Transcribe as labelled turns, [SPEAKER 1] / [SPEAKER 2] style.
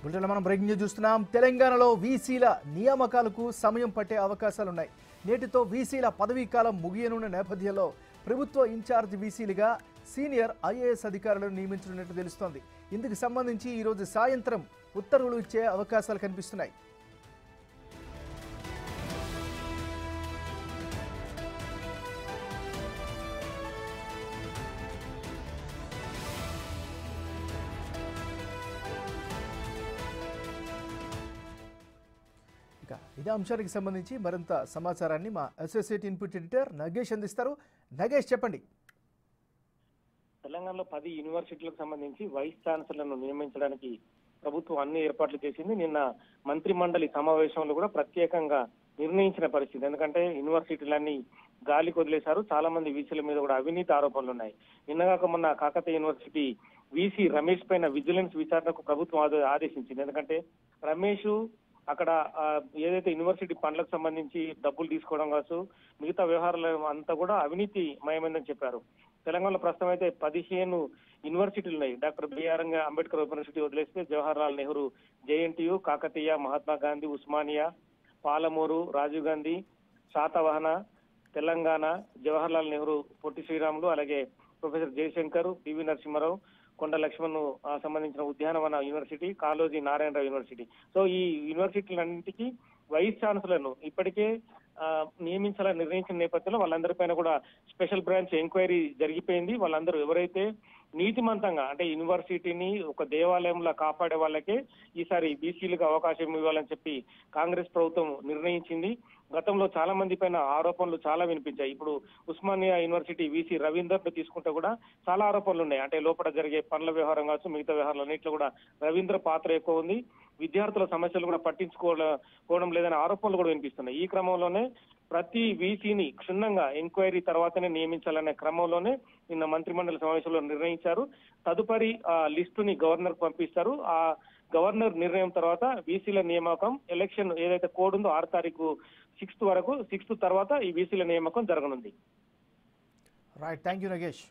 [SPEAKER 1] బులెటిన్లో మనం breaking news చూస్తున్నాం. తెలంగాణలో వీసీల నియామకాలకు సమయం పట్టే అవకాశాలున్నాయి. నేటితో వీసీల పదవీ కాలం ముగియనున్న నేపథ్యంలో ప్రభుత్వ ఇన్ఛార్జ్ వీసీలుగా సీనియర్ ఐఏఎస్ అధికారులను నియమించనున్నట్టు తెలుస్తోంది. ఇందుకు సంబంధించి ఈరోజు సాయంత్రం ఉత్తర్వులు ఇచ్చే అవకాశాలు కనిపిస్తున్నాయి. ఇదే అంశానికి సంబంధించి మరింత సమాచారాన్ని మా అసోసియేట్ ఇన్పుట్ ఎడిటర్ నగేష్ అందిస్తారు. నగేష్, చెప్పండి.
[SPEAKER 2] తెలంగాణలో 10 యూనివర్సిటీలకు సంబంధించి వైస్ ఛాన్సలర్లను నియమించడానికి ప్రభుత్వం అన్ని ఏర్పాట్లు చేసింది. నిన్న మంత్రి మండలి సమావేశంలో కూడా ప్రత్యేకంగా నిర్ణయించిన పరిస్థితి. ఎందుకంటే యూనివర్సిటీలన్నీ గాలికి వదిలేశారు. చాలా మంది వీసీల మీద కూడా అవినీతి ఆరోపణలు ఉన్నాయి. నిన్నగాక మొన్న కాకతీయ యూనివర్సిటీ వీసీ రమేష్ పైన విజిలెన్స్ విచారణకు ప్రభుత్వం ఆదేశించింది. ఎందుకంటే రమేష్ అక్కడ ఏదైతే యూనివర్సిటీ పనులకు సంబంధించి డబ్బులు తీసుకోవడం కావచ్చు, మిగతా వ్యవహారాలు అంతా కూడా అవినీతి మయమైందని చెప్పారు. తెలంగాణలో ప్రస్తుతం అయితే 15 యూనివర్సిటీలు ఉన్నాయి. డాక్టర్ బిఆర్ అంబేద్కర్ యూనివర్సిటీ వదిలేస్తే జవహర్లాల్ నెహ్రూ, జేఎన్టీయు, కాకతీయ, మహాత్మా గాంధీ, ఉస్మానియా, పాలమూరు, రాజీవ్ గాంధీ, శాతవాహన, తెలంగాణ, జవహర్లాల్ నెహ్రూ పొట్టి శ్రీరాములు, అలాగే ప్రొఫెసర్ జయశంకర్, పివి నరసింహారావు, కొండ లక్ష్మణ్ సంబంధించిన ఉద్యానవన university, Kaloji Narayana Rao university. So ఈ యూనివర్సిటీలన్నింటికి వైస్ ఛాన్సలర్ను ఇప్పటికే నియమించాలని నిర్ణయించిన నేపథ్యంలో వాళ్ళందరిపైన కూడా స్పెషల్ బ్రాంచ్ ఎంక్వైరీ జరిగిపోయింది. వాళ్ళందరూ ఎవరైతే నీతిమంతంగా అంటే యూనివర్సిటీని ఒక దేవాలయంలో కాపాడే వాళ్ళకే ఈసారి బీసీలకు అవకాశం ఇవ్వాలని చెప్పి కాంగ్రెస్ ప్రభుత్వం నిర్ణయించింది. గతంలో చాలా మంది పైన ఆరోపణలు చాలా వినిపించాయి. ఇప్పుడు ఉస్మానియా యూనివర్సిటీ వీసీ రవీందర్ తీసుకుంటే కూడా చాలా ఆరోపణలు ఉన్నాయి. అంటే లోపల జరిగే పనుల వ్యవహారం కావచ్చు, మిగతా వ్యవహారాలన్నింటిలో కూడా రవీంద్ర పాత్ర ఎక్కువ ఉంది. విద్యార్థుల సమస్యలు కూడా పట్టించుకోవడం లేదనే ఆరోపణలు కూడా వినిపిస్తున్నాయి. ఈ క్రమంలోనే ప్రతి వీసీని క్షుణ్ణంగా ఎంక్వైరీ తర్వాతనే నియమించాలనే క్రమంలోనే నిన్న మంత్రిమండలి సమావేశంలో నిర్ణయించారు. తదుపరి లిస్టుని గవర్నర్ పంపిస్తారు. ఆ గవర్నర్ నిర్ణయం తర్వాత వీసీల నియామకం ఎలక్షన్ ఏదైతే కోడ్ ఉందో 6 తారీఖు 6th వరకు 6th తర్వాత ఈ వీసీల నియామకం జరగనుంది.
[SPEAKER 1] Right, thank you Nagesh.